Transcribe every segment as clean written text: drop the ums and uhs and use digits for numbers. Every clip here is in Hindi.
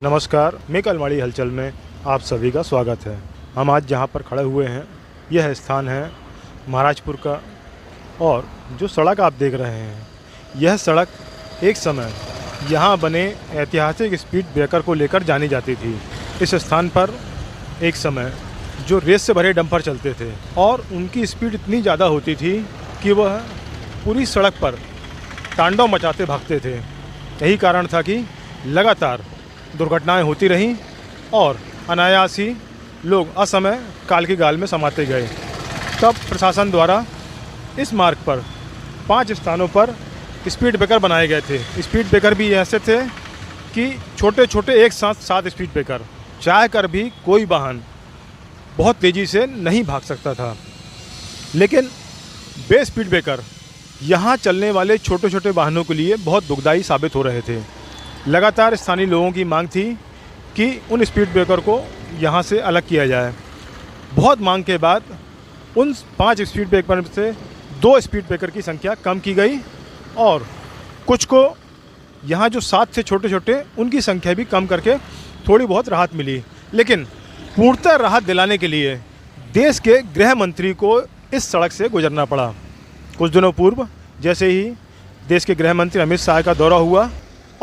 नमस्कार, मैं कलमाड़ी हलचल में आप सभी का स्वागत है। हम आज जहाँ पर खड़े हुए हैं यह स्थान है महाराजपुर का, और जो सड़क आप देख रहे हैं यह सड़क एक समय यहाँ बने ऐतिहासिक स्पीड ब्रेकर को लेकर जानी जाती थी। इस स्थान पर एक समय जो रेस से भरे डंपर चलते थे और उनकी स्पीड इतनी ज़्यादा होती थी कि वह पूरी सड़क पर तांडव मचाते भागते थे। यही कारण था कि लगातार दुर्घटनाएं होती रहीं और अनायास ही लोग असमय काल की गाल में समाते गए। तब प्रशासन द्वारा इस मार्ग पर 5 स्थानों पर स्पीड ब्रेकर बनाए गए थे। स्पीड ब्रेकर भी ऐसे थे कि छोटे छोटे एक साथ 7 स्पीड ब्रेकर, चाह कर भी कोई वाहन बहुत तेज़ी से नहीं भाग सकता था। लेकिन बे स्पीड ब्रेकर यहाँ चलने वाले छोटे छोटे वाहनों के लिए बहुत दुखदायी साबित हो रहे थे। लगातार स्थानीय लोगों की मांग थी कि उन स्पीड ब्रेकर को यहाँ से अलग किया जाए। बहुत मांग के बाद उन 5 स्पीड ब्रेकर से 2 स्पीड ब्रेकर की संख्या कम की गई और कुछ को यहाँ जो 7 थे छोटे छोटे उनकी संख्या भी कम करके थोड़ी बहुत राहत मिली। लेकिन पूर्णतः राहत दिलाने के लिए देश के गृह मंत्री को इस सड़क से गुजरना पड़ा। कुछ दिनों पूर्व जैसे ही देश के गृह मंत्री अमित शाह का दौरा हुआ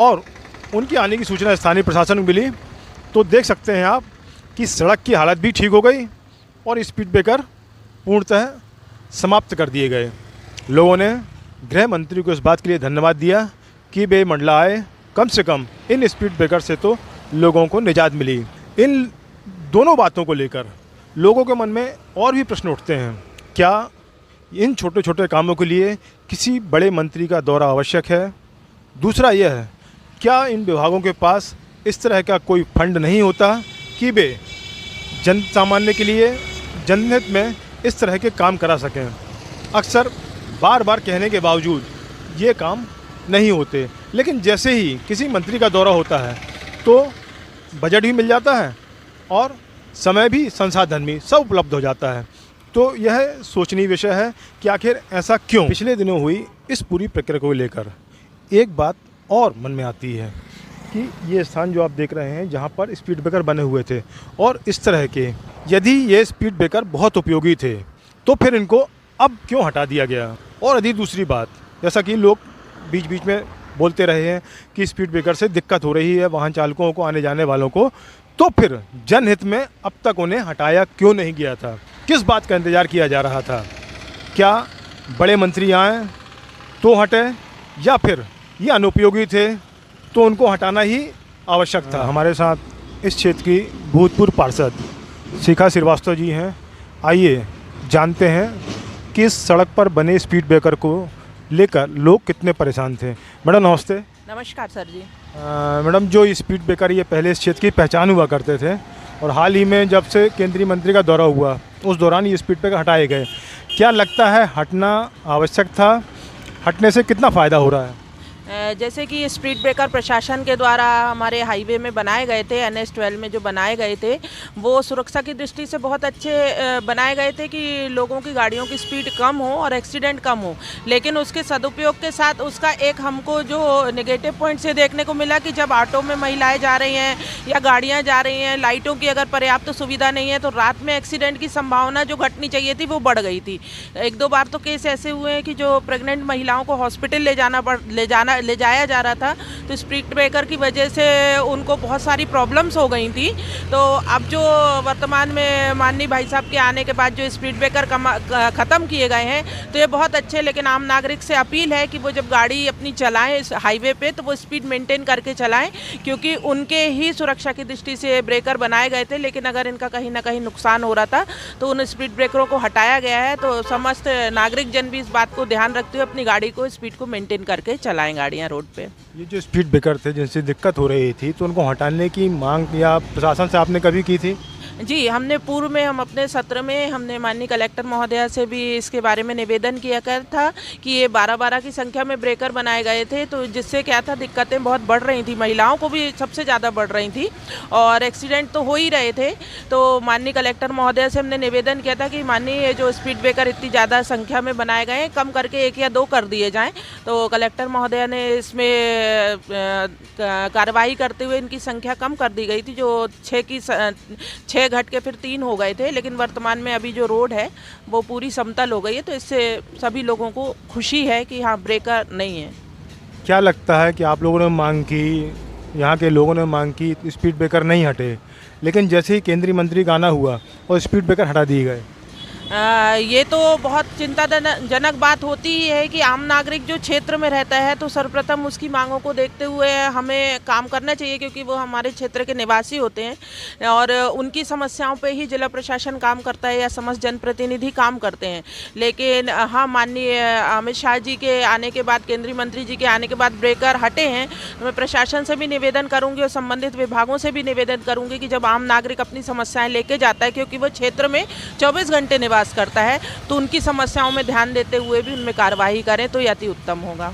और उनकी आने की सूचना स्थानीय प्रशासन को मिली, तो देख सकते हैं आप कि सड़क की हालत भी ठीक हो गई और स्पीड ब्रेकर पूर्णतः समाप्त कर दिए गए। लोगों ने गृह मंत्री को इस बात के लिए धन्यवाद दिया कि वे मंडलाए, कम से कम इन स्पीड ब्रेकर से तो लोगों को निजात मिली। इन दोनों बातों को लेकर लोगों के मन में और भी प्रश्न उठते हैं। क्या इन छोटे छोटे कामों के लिए किसी बड़े मंत्री का दौरा आवश्यक है? दूसरा यह है, क्या इन विभागों के पास इस तरह का कोई फंड नहीं होता कि वे जन सामान्य के लिए जनहित में इस तरह के काम करा सकें? अक्सर बार बार कहने के बावजूद ये काम नहीं होते, लेकिन जैसे ही किसी मंत्री का दौरा होता है तो बजट भी मिल जाता है और समय भी, संसाधन भी सब उपलब्ध हो जाता है। तो यह सोचनीय विषय है कि आखिर ऐसा क्यों। पिछले दिनों हुई इस पूरी प्रक्रिया को लेकर एक बात और मन में आती है कि ये स्थान जो आप देख रहे हैं जहाँ पर स्पीड ब्रेकर बने हुए थे और इस तरह के, यदि ये स्पीड ब्रेकर बहुत उपयोगी थे तो फिर इनको अब क्यों हटा दिया गया? और यदि दूसरी बात, जैसा कि लोग बीच बीच में बोलते रहे हैं कि स्पीड ब्रेकर से दिक्कत हो रही है वाहन चालकों को, आने जाने वालों को, तो फिर जनहित में अब तक उन्हें हटाया क्यों नहीं गया था? किस बात का इंतज़ार किया जा रहा था? क्या बड़े मंत्री आए तो हटे, या फिर ये अनुपयोगी थे तो उनको हटाना ही आवश्यक था? हमारे साथ इस क्षेत्र की भूतपूर्व पार्षद शिखा श्रीवास्तव जी हैं। आइए जानते हैं कि इस सड़क पर बने स्पीड ब्रेकर को लेकर लोग कितने परेशान थे। मैडम नमस्ते। नमस्कार सर जी। मैडम, जो स्पीड ब्रेकर ये पहले इस क्षेत्र की पहचान हुआ करते थे और हाल ही में जब से केंद्रीय मंत्री का दौरा हुआ उस दौरान ये स्पीड ब्रेकर हटाए गए, क्या लगता है हटना आवश्यक था? हटने से कितना फ़ायदा हो रहा है? जैसे कि स्पीड ब्रेकर प्रशासन के द्वारा हमारे हाईवे में बनाए गए थे, NH 12 में जो बनाए गए थे वो सुरक्षा की दृष्टि से बहुत अच्छे बनाए गए थे कि लोगों की गाड़ियों की स्पीड कम हो और एक्सीडेंट कम हो। लेकिन उसके सदुपयोग के साथ उसका एक हमको जो नेगेटिव पॉइंट से देखने को मिला कि जब ऑटो में महिलाएं जा रही हैं या गाड़ियाँ जा रही हैं, लाइटों की अगर पर्याप्त सुविधा नहीं है तो रात में एक्सीडेंट की संभावना जो घटनी चाहिए थी वो बढ़ गई थी। 1-2 बार तो केस ऐसे हुए हैं कि जो प्रेग्नेंट महिलाओं को हॉस्पिटल ले जाया जा रहा था, तो स्पीड ब्रेकर की वजह से उनको बहुत सारी प्रॉब्लम्स हो गई थी। तो अब जो वर्तमान में माननीय भाई साहब के आने के बाद जो स्पीड ब्रेकर ख़त्म किए गए हैं तो ये बहुत अच्छे। लेकिन आम नागरिक से अपील है कि वो जब गाड़ी अपनी चलाएं इस हाईवे पे तो वो स्पीड मेंटेन करके चलाएं, क्योंकि उनके ही सुरक्षा की दृष्टि से ब्रेकर बनाए गए थे। लेकिन अगर इनका कहीं ना कहीं नुकसान हो रहा था तो उन स्पीड ब्रेकरों को हटाया गया है। तो समस्त नागरिक जन भी इस बात को ध्यान रखते हुए अपनी गाड़ी को, स्पीड को मेंटेन करके चलाएं गाड़ियाँ रोड पे। ये जो स्पीड ब्रेकर थे जिनसे दिक्कत हो रही थी तो उनको हटाने की मांग या प्रशासन से आपने कभी की थी? जी, हमने पूर्व में हम अपने सत्र में हमने माननीय कलेक्टर महोदया से भी इसके बारे में निवेदन किया कर था कि ये 12-12 की संख्या में ब्रेकर बनाए गए थे, तो जिससे क्या था, दिक्कतें बहुत बढ़ रही थी, महिलाओं को भी सबसे ज़्यादा बढ़ रही थी और एक्सीडेंट तो हो ही रहे थे। तो माननीय कलेक्टर महोदया से हमने निवेदन किया था कि माननीय ये जो स्पीड ब्रेकर इतनी ज़्यादा संख्या में बनाए गए हैं, कम करके 1 या 2 कर दिए जाएँ। तो कलेक्टर महोदया ने इसमें कार्रवाई करते हुए इनकी संख्या कम कर दी गई थी, जो 6 घट के फिर 3 हो गए थे। लेकिन वर्तमान में अभी जो रोड है वो पूरी समतल हो गई है, तो इससे सभी लोगों को खुशी है कि हाँ, ब्रेकर नहीं है। क्या लगता है कि आप लोगों ने मांग की, यहाँ के लोगों ने मांग की, स्पीड ब्रेकर नहीं हटे, लेकिन जैसे ही केंद्रीय मंत्री का आना हुआ और स्पीड ब्रेकर हटा दिए गए? ये तो बहुत चिंताजनक बात होती ही है कि आम नागरिक जो क्षेत्र में रहता है, तो सर्वप्रथम उसकी मांगों को देखते हुए हमें काम करना चाहिए, क्योंकि वो हमारे क्षेत्र के निवासी होते हैं और उनकी समस्याओं पे ही जिला प्रशासन काम करता है या समस्त जनप्रतिनिधि काम करते हैं। लेकिन हाँ, माननीय अमित शाह जी के आने के बाद, केंद्रीय मंत्री जी के आने के बाद ब्रेकर हटे हैं, तो मैं प्रशासन से भी निवेदन करूँगी और संबंधित विभागों से भी निवेदन करूँगी कि जब आम नागरिक अपनी समस्याएँ लेके जाता है, क्योंकि वो क्षेत्र में 24 घंटे करता है, तो उनकी समस्याओं में ध्यान देते हुए भी उनमें कार्यवाही करें तो अति उत्तम होगा।